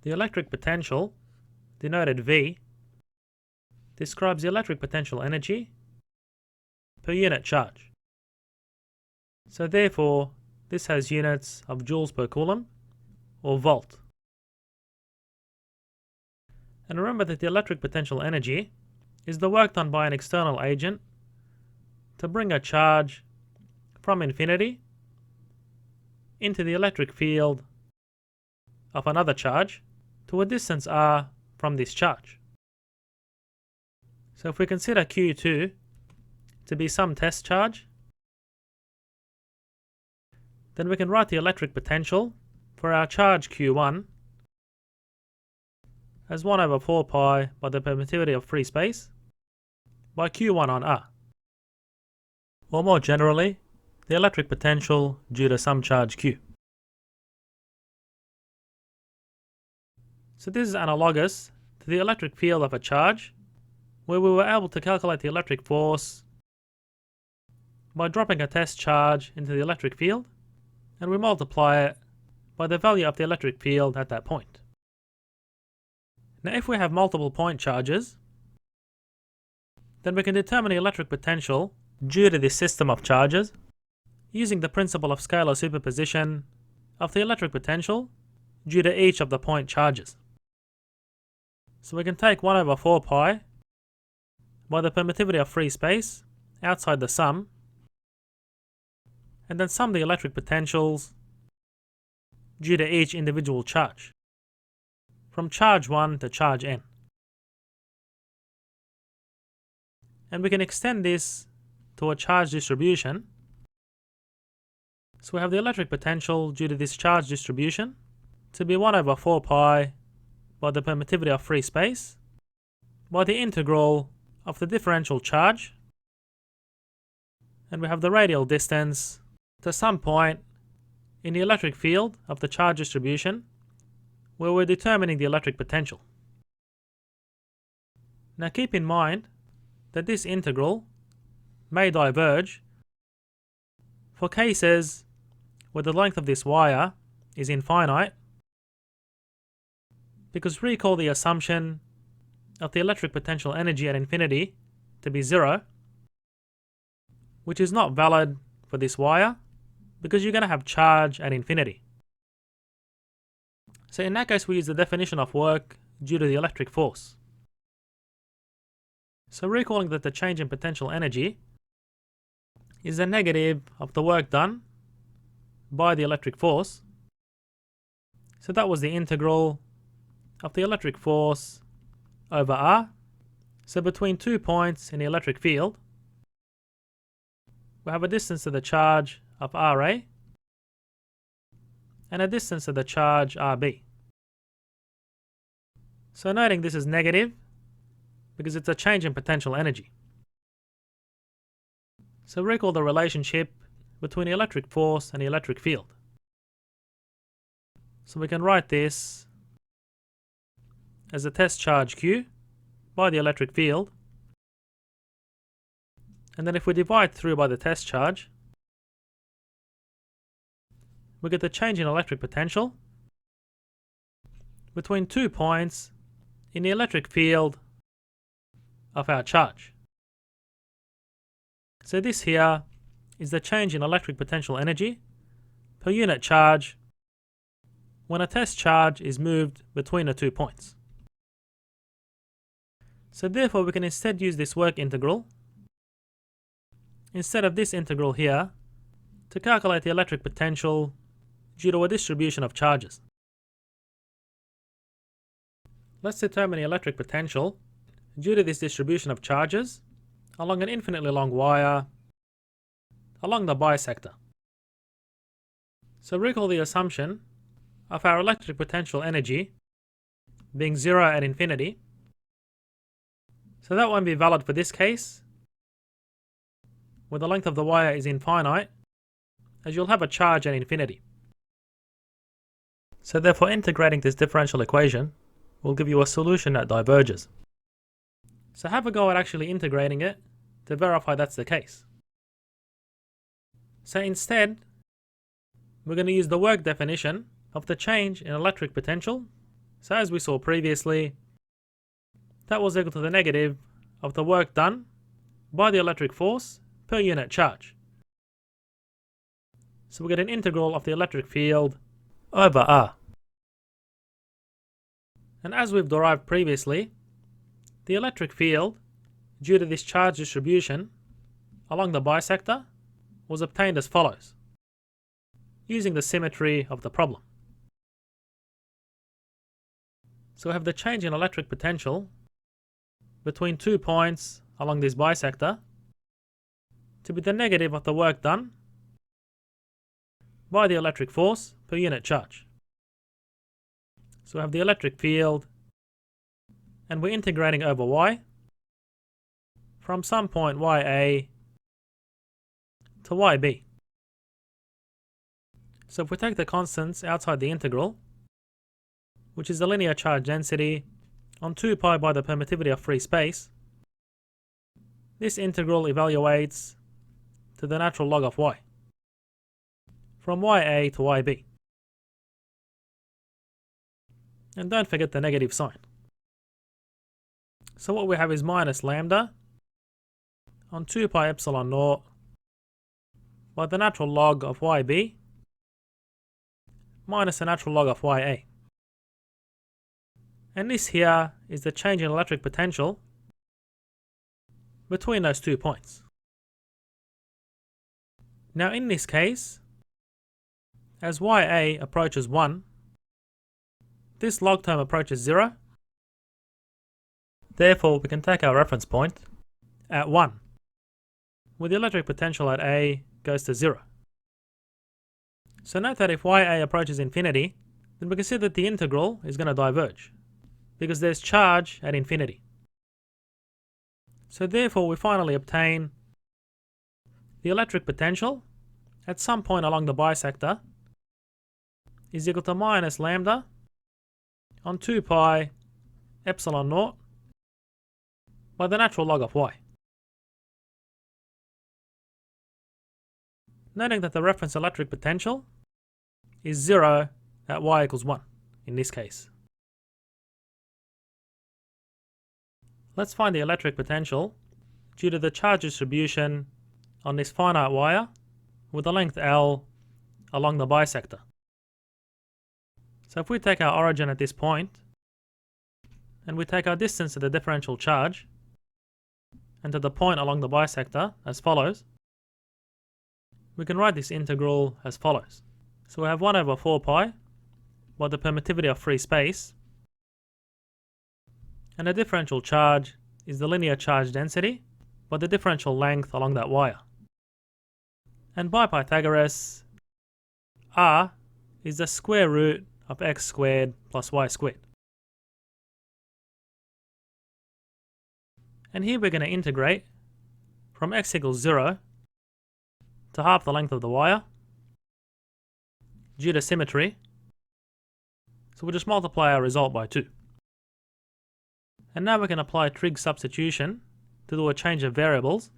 The electric potential, denoted V, describes the electric potential energy per unit charge. So therefore, this has units of joules per coulomb or volt. And remember that the electric potential energy is the work done by an external agent to bring a charge from infinity into the electric field of another charge to a distance r from this charge. So if we consider Q2 to be some test charge, then we can write the electric potential for our charge Q1 as 1 over 4 pi by the permittivity of free space by Q1 on R. Or more generally, the electric potential due to some charge Q. So this is analogous to the electric field of a charge, where we were able to calculate the electric force by dropping a test charge into the electric field, and we multiply it by the value of the electric field at that point. Now if we have multiple point charges, then we can determine the electric potential due to this system of charges using the principle of scalar superposition of the electric potential due to each of the point charges. So we can take 1 over 4 pi by the permittivity of free space outside the sum, and then sum the electric potentials due to each individual charge, from charge 1 to charge n. And we can extend this to a charge distribution. So we have the electric potential due to this charge distribution to be 1 over 4 pi by the permittivity of free space by the integral of the differential charge, and we have the radial distance to some point in the electric field of the charge distribution where we're determining the electric potential. Now keep in mind that this integral may diverge for cases where the length of this wire is infinite, because recall the assumption of the electric potential energy at infinity to be 0, which is not valid for this wire because you're going to have charge at infinity. So in that case we use the definition of work due to the electric force. So recalling that the change in potential energy is the negative of the work done by the electric force. So that was the integral of the electric force over R. So between 2 points in the electric field, we have a distance to the charge of RA and a distance to the charge RB. So noting this is negative because it's a change in potential energy. So recall the relationship between the electric force and the electric field. So we can write this as a test charge Q by the electric field, and then if we divide through by the test charge, we get the change in electric potential between 2 points in the electric field of our charge. So this here is the change in electric potential energy per unit charge when a test charge is moved between the 2 points. So therefore we can instead use this work integral instead of this integral here to calculate the electric potential due to a distribution of charges. Let's determine the electric potential due to this distribution of charges along an infinitely long wire along the bisector. So recall the assumption of our electric potential energy being 0 at infinity. So that won't be valid for this case, where the length of the wire is infinite, as you'll have a charge at infinity. So therefore integrating this differential equation will give you a solution that diverges. So have a go at actually integrating it to verify that's the case. So instead, we're going to use the work definition of the change in electric potential. So as we saw previously, that was equal to the negative of the work done by the electric force per unit charge. So we get an integral of the electric field over R. And as we've derived previously, the electric field, due to this charge distribution along the bisector, was obtained as follows, using the symmetry of the problem. So we have the change in electric potential between 2 points along this bisector to be the negative of the work done by the electric force per unit charge. So we have the electric field, and we're integrating over y from some point ya to yb. So if we take the constants outside the integral, which is the linear charge density on 2 pi by the permittivity of free space, this integral evaluates to the natural log of y, from ya to yb. And don't forget the negative sign. So what we have is minus lambda on 2 pi epsilon naught by the natural log of yb minus the natural log of ya. And this here is the change in electric potential between those 2 points. Now in this case, as ya approaches 1, this log term approaches 0. Therefore we can take our reference point at 1, where the electric potential at A goes to 0. So note that if ya approaches infinity, then we can see that the integral is going to diverge, because there's charge at infinity. So therefore we finally obtain the electric potential at some point along the bisector is equal to minus lambda on 2 pi epsilon naught by the natural log of y. Noting that the reference electric potential is 0 at y equals 1 in this case. Let's find the electric potential due to the charge distribution on this finite wire with a length L along the bisector. So if we take our origin at this point, and we take our distance to the differential charge and to the point along the bisector as follows, we can write this integral as follows. So we have 1 over 4 pi by the permittivity of free space, and the differential charge is the linear charge density by the differential length along that wire. And by Pythagoras, r is the square root of x squared plus y squared. And here we're going to integrate from x equals 0 to half the length of the wire due to symmetry. So we'll just multiply our result by 2. And now we can apply trig substitution to do a change of variables.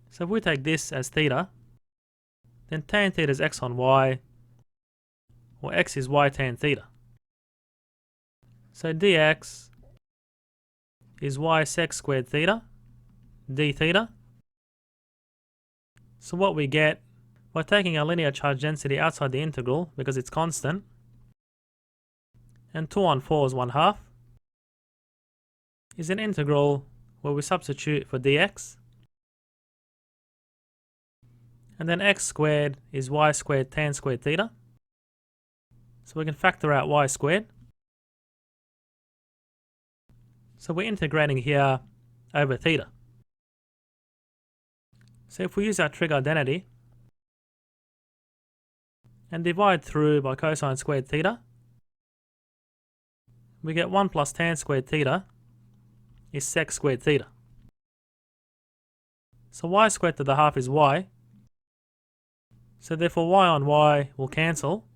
So if we take this as theta, then tan theta is x on y, or x is y tan theta. So dx is y sec squared theta, d theta. So what we get by taking our linear charge density outside the integral because it's constant, and 2 on 4 is 1/2, is an integral where we substitute for dx, and then x squared is y squared tan squared theta. So we can factor out y squared. So we're integrating here over theta. So if we use our trig identity and divide through by cosine squared theta, we get 1 plus tan squared theta is sec squared theta. So y squared to the half is y. So therefore y on y will cancel.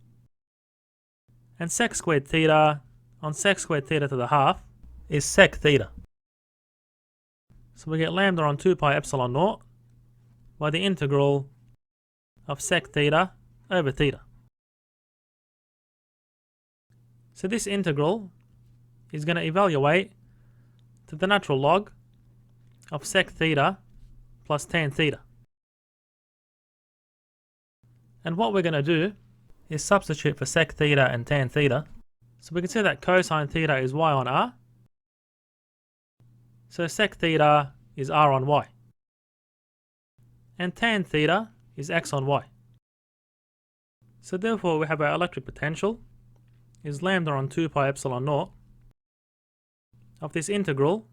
And sec squared theta on sec squared theta to the half is sec theta. So we get lambda on 2 pi epsilon naught by the integral of sec theta over theta. So this integral is going to evaluate to the natural log of sec theta plus tan theta. And what we're going to do is substitute for sec theta and tan theta. So we can see that cosine theta is y on r. So sec theta is r on y. And tan theta is x on y. So therefore we have our electric potential is lambda on 2 pi epsilon naught of this integral.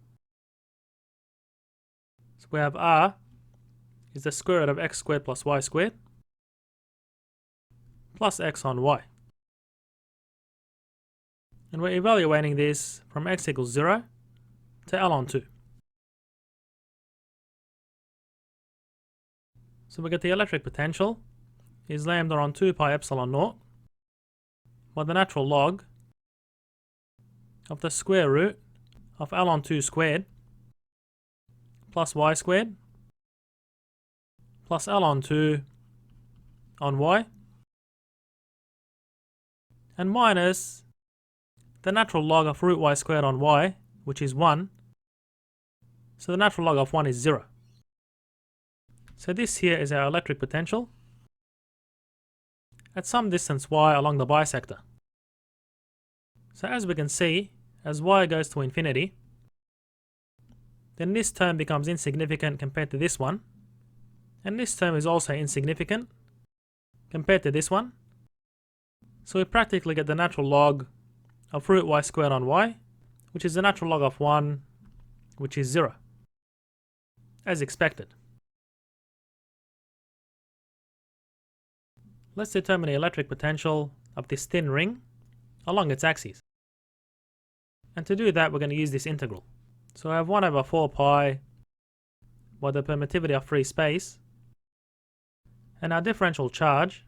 So we have r is the square root of x squared plus y squared plus x on y. And we're evaluating this from x equals 0 to L on 2. So we get the electric potential is lambda on 2 pi epsilon naught by the natural log of the square root of L on 2 squared plus y squared plus L on 2 on y and minus the natural log of root y squared on y, which is 1. So the natural log of 1 is 0. So this here is our electric potential at some distance y along the bisector. So as we can see, as y goes to infinity, then this term becomes insignificant compared to this one, and this term is also insignificant compared to this one. So we practically get the natural log of root y squared on y, which is the natural log of 1, which is 0, as expected. Let's determine the electric potential of this thin ring along its axis. And to do that, we're going to use this integral. So I have 1 over 4 pi by the permittivity of free space, and our differential charge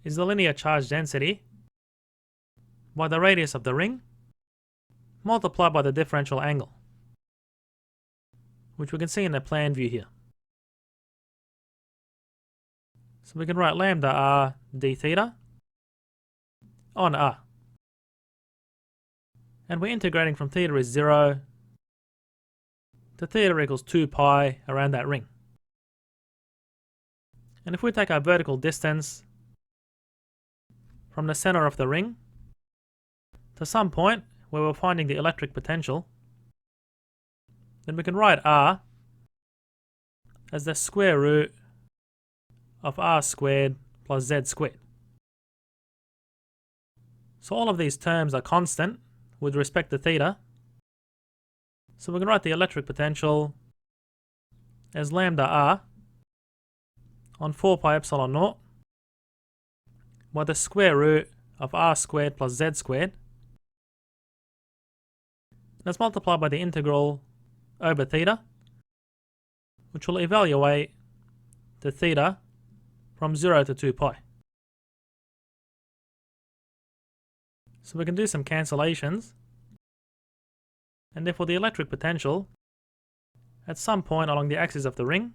is the linear charge density by the radius of the ring multiplied by the differential angle, which we can see in the plan view here. So we can write lambda r d theta on r. And we're integrating from theta is 0 to theta equals 2 pi around that ring. And if we take our vertical distance from the center of the ring to some point where we're finding the electric potential, then we can write r as the square root of r squared plus z squared. So all of these terms are constant with respect to theta. So we can write the electric potential as lambda r on 4 pi epsilon naught by the square root of r squared plus z squared. That's multiplied by the integral over theta, which will evaluate the theta from 0 to 2 pi. So we can do some cancellations, and therefore the electric potential at some point along the axis of the ring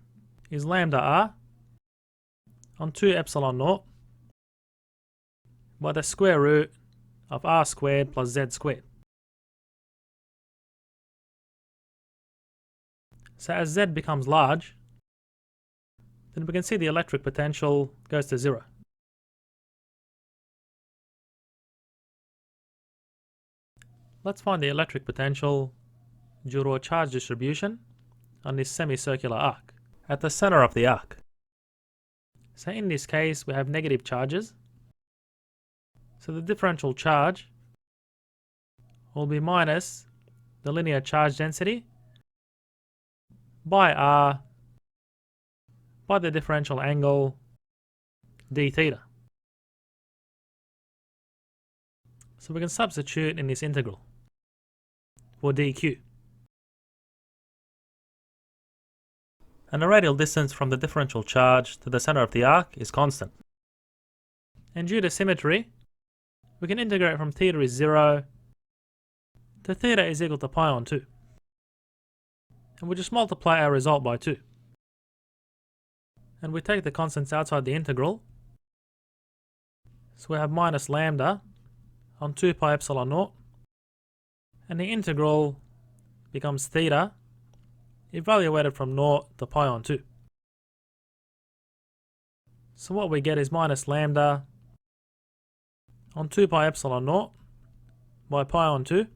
is lambda r on 2 epsilon naught by the square root of r squared plus z squared. So as z becomes large, then we can see the electric potential goes to 0. Let's find the electric potential due to a charge distribution on this semicircular arc at the center of the arc. So in this case we have negative charges, so the differential charge will be minus the linear charge density by r by the differential angle d theta. So we can substitute in this integral for dq. And the radial distance from the differential charge to the center of the arc is constant. And due to symmetry, we can integrate from theta is 0 to theta is equal to pi on 2. And we just multiply our result by 2. And we take the constants outside the integral. So we have minus lambda on 2 pi epsilon naught, and the integral becomes theta evaluated from 0 to pi on 2. So what we get is minus lambda on 2 pi epsilon naught by pi on 2.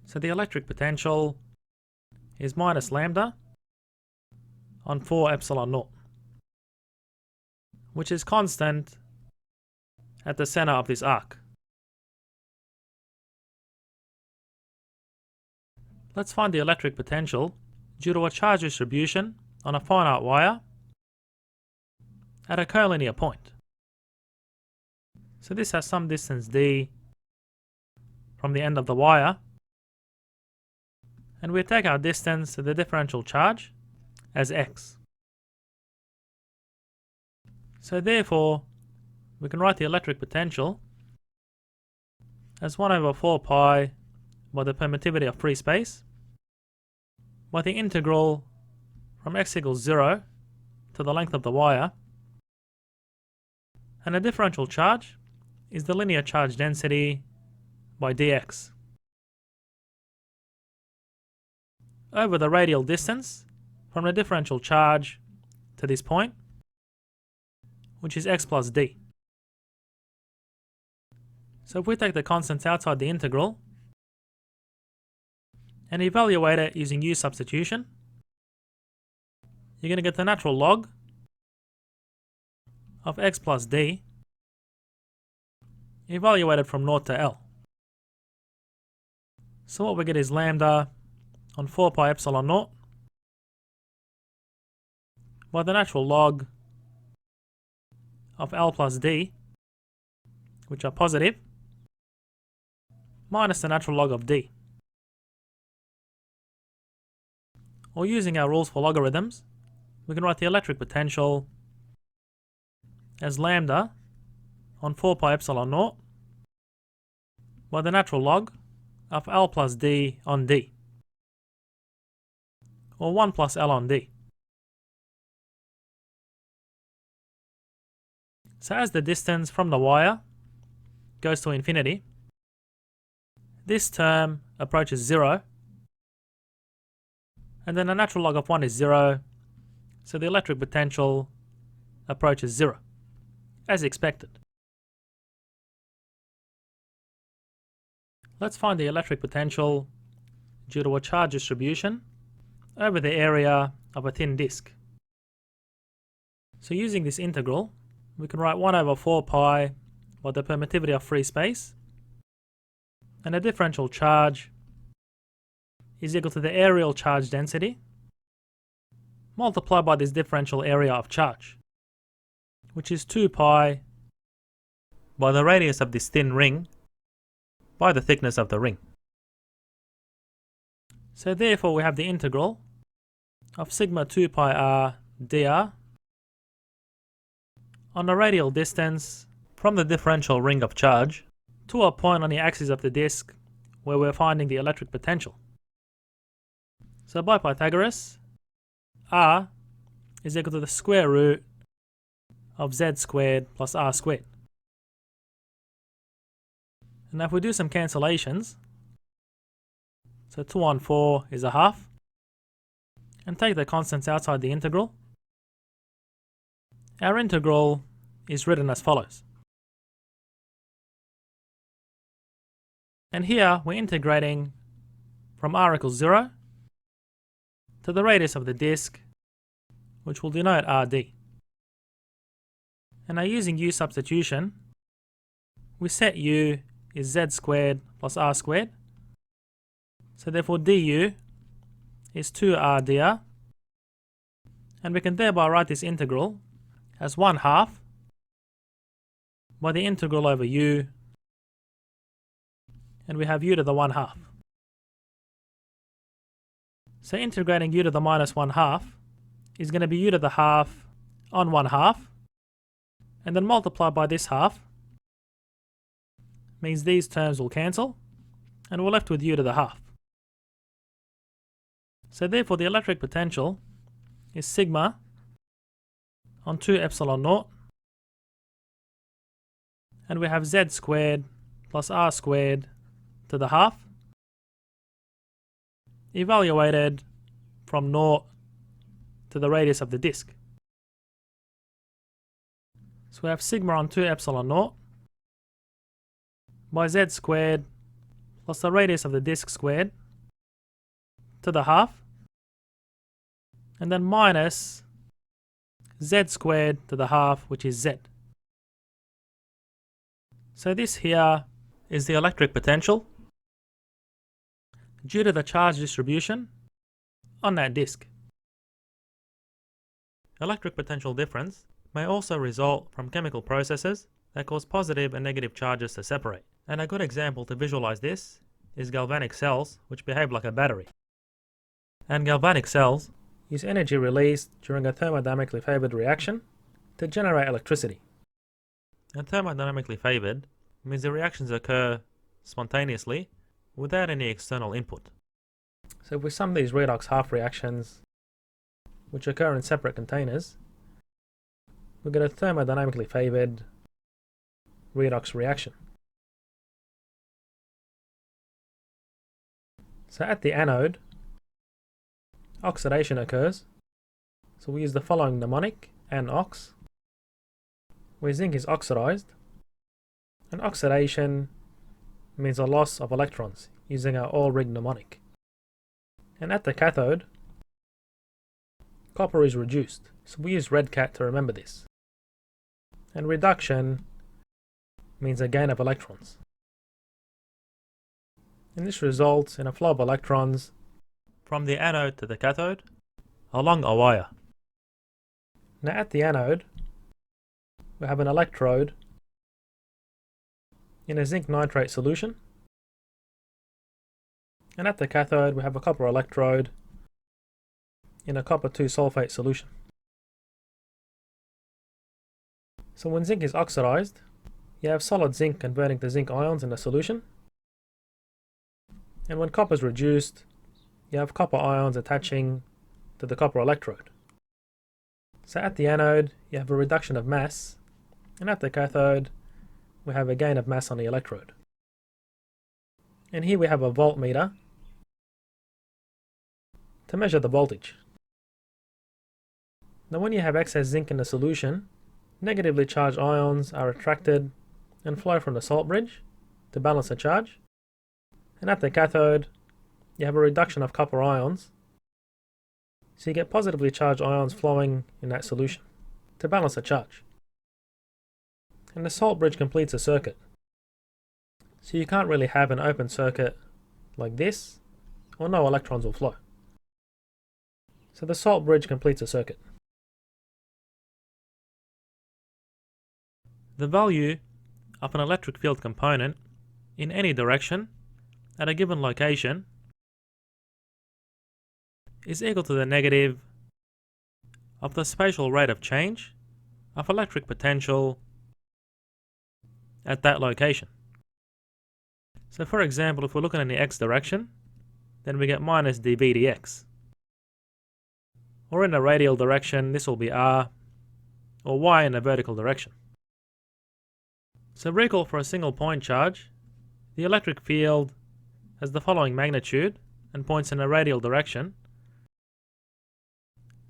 So the electric potential is minus lambda on 4 epsilon naught, which is constant at the center of this arc. Let's find the electric potential due to a charge distribution on a finite wire at a collinear point. So this has some distance d from the end of the wire, and we take our distance to the differential charge as x. So therefore, we can write the electric potential as 1 over 4 pi by the permittivity of free space by the integral from x equals 0 to the length of the wire, and the differential charge is the linear charge density by dx over the radial distance from the differential charge to this point, which is x plus d. So if we take the constants outside the integral and evaluate it using u substitution, you're going to get the natural log of x plus d evaluated from 0 to L. So what we get is lambda on 4 pi epsilon naught by the natural log of L plus d, which are positive, minus the natural log of d. Or using our rules for logarithms, we can write the electric potential as lambda on 4 pi epsilon naught by the natural log of L plus d on d, or 1 plus L on d. So as the distance from the wire goes to infinity, this term approaches 0, and then the natural log of 1 is 0, so the electric potential approaches 0, as expected. Let's find the electric potential due to a charge distribution over the area of a thin disk. So using this integral, we can write 1 over 4 pi by the permittivity of free space, and the differential charge is equal to the areal charge density multiplied by this differential area of charge, which is 2 pi by the radius of this thin ring by the thickness of the ring. So therefore we have the integral of sigma 2 pi r dr on the radial distance from the differential ring of charge to a point on the axis of the disk where we're finding the electric potential. So by Pythagoras, r is equal to the square root of z squared plus r squared. And now if we do some cancellations, so 2 on 4 is a half, and take the constants outside the integral, our integral is written as follows. And here we're integrating from r equals 0 to the radius of the disk, which will denote rd. And now using u substitution, we set u is z squared plus r squared. So therefore du is 2r dr, and we can thereby write this integral as 1/2 by the integral over u, and we have u to the 1/2. So integrating u to the minus 1/2 is going to be u to the half on 1/2, and then multiplied by this half means these terms will cancel, and we're left with u to the half. So therefore the electric potential is sigma on 2 epsilon naught, and we have z squared plus r squared to the half, evaluated from 0 to the radius of the disk. So we have sigma on 2 epsilon naught by z squared plus the radius of the disk squared to the half, and then minus z squared to the half, which is z. So this here is the electric potential due to the charge distribution on that disk. Electric potential difference may also result from chemical processes that cause positive and negative charges to separate. And a good example to visualize this is galvanic cells, which behave like a battery. And galvanic cells use energy released during a thermodynamically favored reaction to generate electricity. And thermodynamically favored means the reactions occur spontaneously without any external input. So if we sum these redox half reactions, which occur in separate containers, we get a thermodynamically favored redox reaction. So at the anode, oxidation occurs. So we use the following mnemonic, An-ox, where zinc is oxidized, and oxidation means a loss of electrons using our all-rig mnemonic. And at the cathode, copper is reduced, so we use red cat to remember this. And reduction means a gain of electrons. And this results in a flow of electrons from the anode to the cathode along a wire. Now at the anode, we have an electrode in a zinc nitrate solution, and at the cathode we have a copper electrode in a copper 2 sulfate solution. So when zinc is oxidized, you have solid zinc converting to zinc ions in the solution, and when copper is reduced, you have copper ions attaching to the copper electrode. So at the anode, you have a reduction of mass, and at the cathode, we have a gain of mass on the electrode. And here we have a voltmeter to measure the voltage. Now when you have excess zinc in the solution, negatively charged ions are attracted and flow from the salt bridge to balance the charge. And at the cathode, you have a reduction of copper ions, so you get positively charged ions flowing in that solution to balance the charge. And the salt bridge completes a circuit. So you can't really have an open circuit like this, or no electrons will flow. So the salt bridge completes a circuit. The value of an electric field component in any direction at a given location is equal to the negative of the spatial rate of change of electric potential at that location. So for example, if we're looking in the x direction, then we get minus dv dx. Or in the radial direction, this will be r, or y in the vertical direction. So recall for a single point charge, the electric field has the following magnitude and points in a radial direction.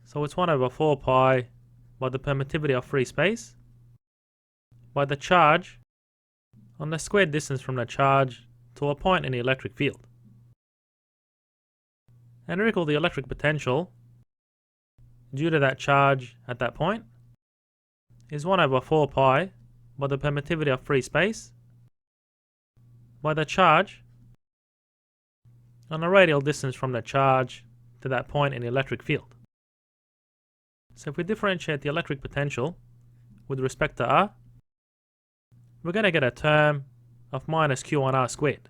So it's 1 over 4 pi by the permittivity of free space by the charge on the squared distance from the charge to a point in the electric field. And recall the electric potential due to that charge at that point is 1 over 4 pi by the permittivity of free space by the charge on a radial distance from the charge to that point in the electric field. So if we differentiate the electric potential with respect to r, we're going to get a term of minus q on r squared.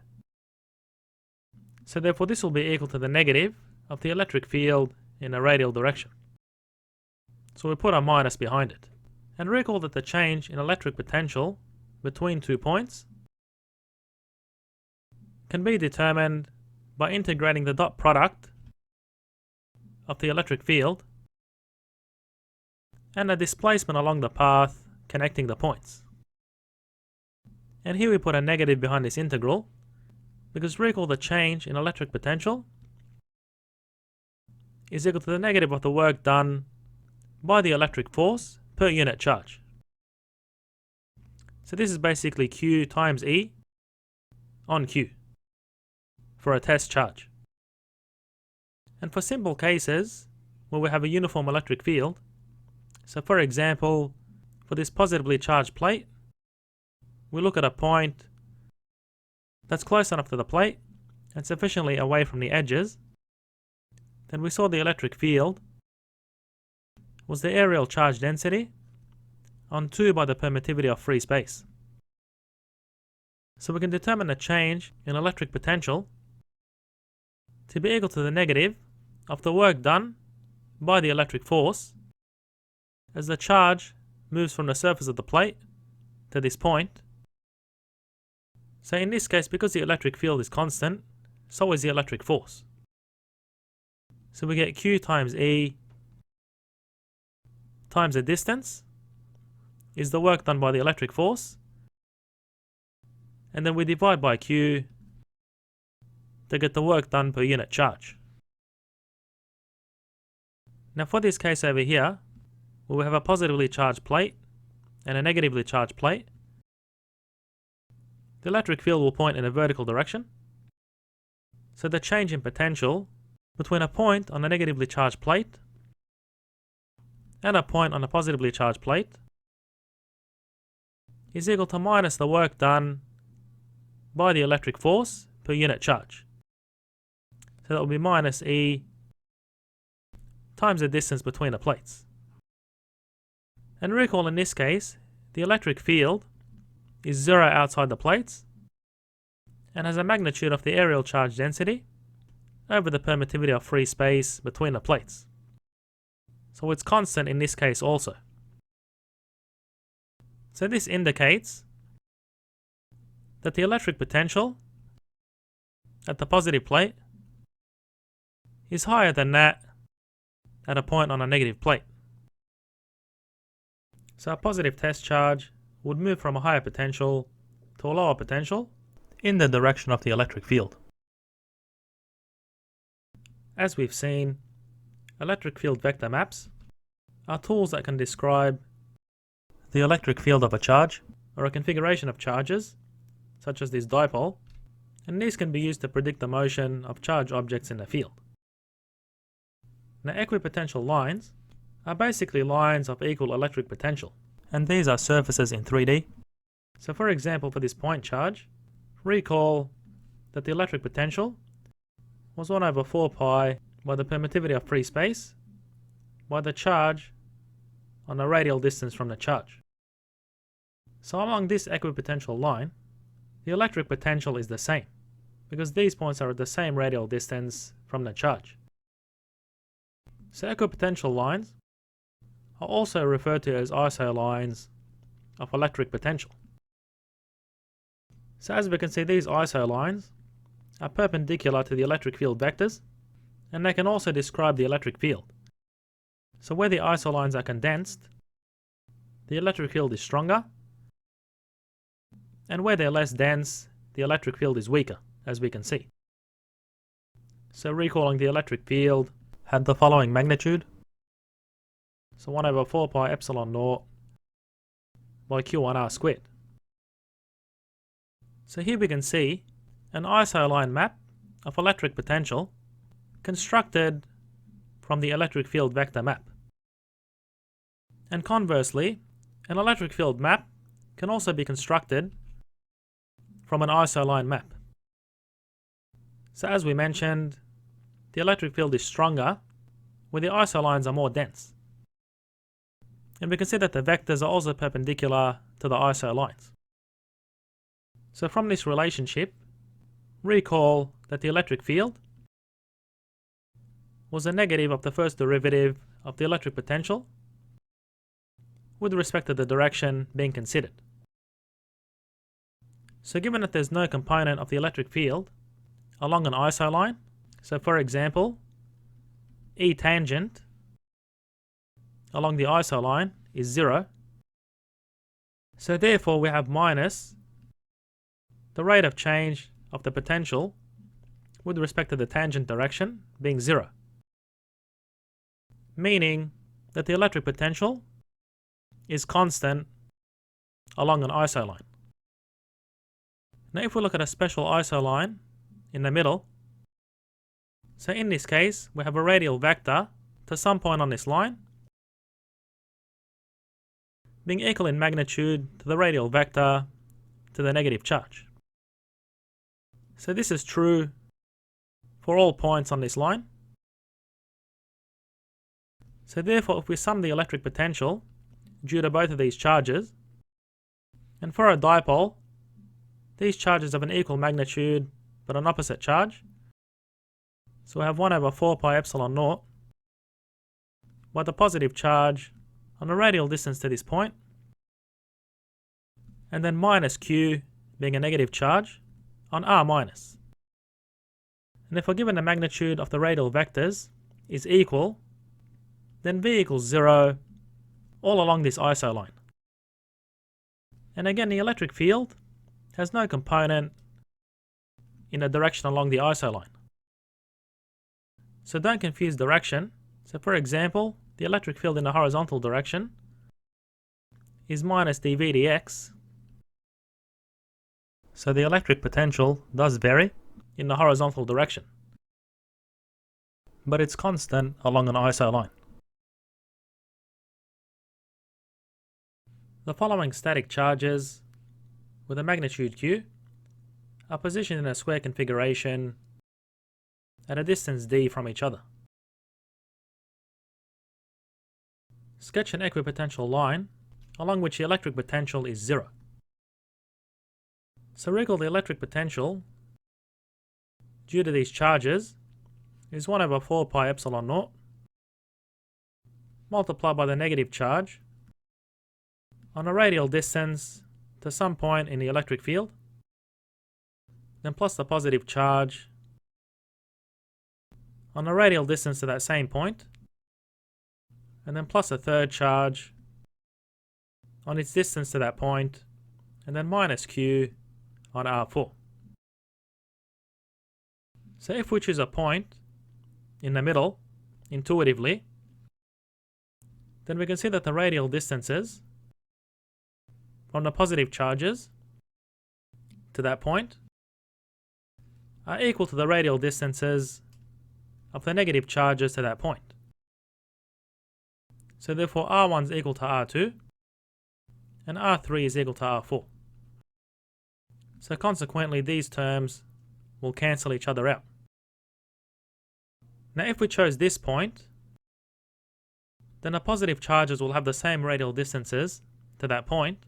So therefore this will be equal to the negative of the electric field in a radial direction. So we put a minus behind it. And recall that the change in electric potential between 2 points can be determined by integrating the dot product of the electric field and the displacement along the path connecting the points. And here we put a negative behind this integral, because recall the change in electric potential is equal to the negative of the work done by the electric force per unit charge. So this is basically Q times E on Q for a test charge. And for simple cases where we have a uniform electric field, so for example, for this positively charged plate, we look at a point that's close enough to the plate and sufficiently away from the edges, then we saw the electric field was the areal charge density on 2 by the permittivity of free space. So we can determine the change in electric potential to be equal to the negative of the work done by the electric force as the charge moves from the surface of the plate to this point. So in this case, because the electric field is constant, so is the electric force. So we get Q times E times the distance is the work done by the electric force, and then we divide by Q to get the work done per unit charge. Now for this case over here, we will have a positively charged plate and a negatively charged plate. The electric field will point in a vertical direction, so the change in potential between a point on a negatively charged plate and a point on a positively charged plate is equal to minus the work done by the electric force per unit charge. So that will be minus E times the distance between the plates. And recall in this case, the electric field is 0 outside the plates and has a magnitude of the areal charge density over the permittivity of free space between the plates. So it's constant in this case also. So this indicates that the electric potential at the positive plate is higher than that at a point on a negative plate. So a positive test charge would move from a higher potential to a lower potential in the direction of the electric field. As we've seen, electric field vector maps are tools that can describe the electric field of a charge or a configuration of charges, such as this dipole, and these can be used to predict the motion of charged objects in the field. Now, equipotential lines are basically lines of equal electric potential, and these are surfaces in 3D. So for example, for this point charge, recall that the electric potential was 1 over 4 pi by the permittivity of free space by the charge on a radial distance from the charge. So along this equipotential line, the electric potential is the same, because these points are at the same radial distance from the charge. So equipotential lines are also referred to as isolines of electric potential. So as we can see, these isolines are perpendicular to the electric field vectors, and they can also describe the electric field. So where the isolines are condensed, the electric field is stronger, and where they're less dense, the electric field is weaker, as we can see. So recalling, the electric field had the following magnitude. So 1 over 4 pi epsilon naught by Q1R squared. So here we can see an isoline map of electric potential constructed from the electric field vector map. And conversely, an electric field map can also be constructed from an isoline map. So as we mentioned, the electric field is stronger where the isolines are more dense. And we can see that the vectors are also perpendicular to the isolines. So from this relationship, recall that the electric field was a negative of the first derivative of the electric potential with respect to the direction being considered. So given that there's no component of the electric field along an isoline, so for example, E tangent along the isoline is 0, so therefore we have minus the rate of change of the potential with respect to the tangent direction being 0, meaning that the electric potential is constant along an isoline. Now if we look at a special isoline in the middle, so in this case we have a radial vector to some point on this line being equal in magnitude to the radial vector to the negative charge. So this is true for all points on this line. So therefore if we sum the electric potential due to both of these charges, and for a dipole these charges have an equal magnitude but an opposite charge, so we have 1 over 4 pi epsilon naught, by the positive charge on a radial distance to this point, and then minus q being a negative charge on r minus. And if we're given the magnitude of the radial vectors is equal, then v equals 0 all along this isoline. And again, the electric field has no component in the direction along the isoline. So don't confuse direction. So for example, the electric field in the horizontal direction is minus dV dx. So the electric potential does vary in the horizontal direction, but it's constant along an isoline. The following static charges with a magnitude q are positioned in a square configuration at a distance d from each other. Sketch an equipotential line along which the electric potential is 0. So recall the electric potential due to these charges is 1 over 4 pi epsilon naught multiplied by the negative charge on a radial distance to some point in the electric field, then plus the positive charge on a radial distance to that same point, and then plus a third charge on its distance to that point, and then minus q on R4. So if we choose a point in the middle intuitively, then we can see that the radial distances from the positive charges to that point are equal to the radial distances of the negative charges to that point. So therefore R1 is equal to R2 and R3 is equal to R4. So consequently these terms will cancel each other out. Now if we chose this point, then the positive charges will have the same radial distances to that point,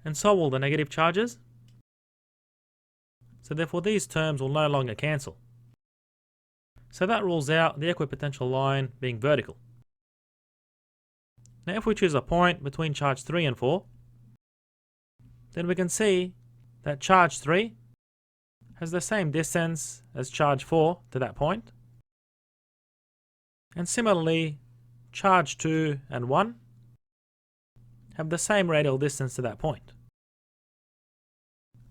and so will the negative charges. So therefore these terms will no longer cancel. So that rules out the equipotential line being vertical. Now if we choose a point between charge 3 and 4, then we can see that charge 3 has the same distance as charge 4 to that point. And similarly, charge 2 and 1 have the same radial distance to that point.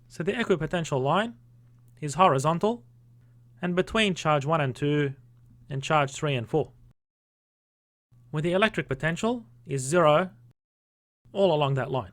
So the equipotential line is horizontal and between charge 1 and 2 and charge 3 and 4, where the electric potential is 0 all along that line.